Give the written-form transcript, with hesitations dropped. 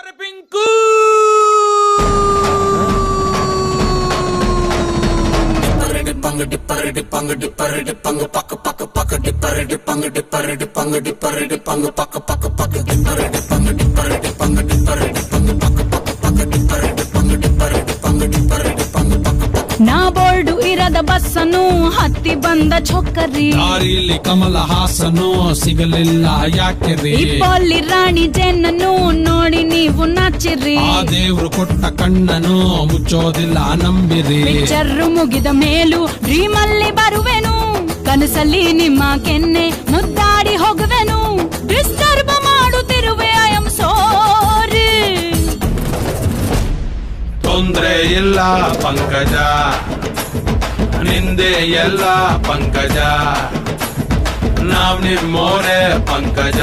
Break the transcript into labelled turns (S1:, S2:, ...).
S1: ಅರೆ ಪಿಂಕು
S2: ನಾ ಬೋರ್ಡು ಇರದ ಬಸ್ಸನ್ನು ಹತ್ತಿ ಬಂದ ಚೊಕ್ಕರಿ,
S3: ದಾರಿಲಿ ಕಮಲ ಹಾಸನು ಸಿಗಲಿಲ್ಲ ಯಾಕೆರಿ,
S2: ಇಪ್ಪಲ್ಲಿ ರಾಣಿ ಜೇನನ್ನು ನೋಡಿ ನೀವು ನಾಚಿರಿ,
S3: ಆ ದೇವ್ರು ಕೊಟ್ಟ ಕಣ್ಣನು ಮುಚ್ಚೋದಿಲ್ಲ ನಂಬಿರಿ,
S2: ಪಿಕ್ಚರ್ ಮುಗಿದ ಮೇಲೂ ಡ್ರೀಮ್ ಅಲ್ಲಿ ಬರುವೆನು, ಕನಸಲ್ಲಿ ನಿಮ್ಮ ಕೆನ್ನೆ ಮುದ್ದಾಡಿ ಹೋಗುವೆನು, ಡಿಸ್ಟರ್ಬ್ ಮಾಡುತ್ತಿರುವೆ ಐ ಆಮ್ ಸಾರಿ.
S3: ತೊಂದ್ರೆ ಇಲ್ಲ ಪಂಕಜ, ನಿಂದೆ ಎಲ್ಲ ಪಂಕಜ, ನಾವ್ ನಿಮ್ಮೋರೆ ಪಂಕಜ.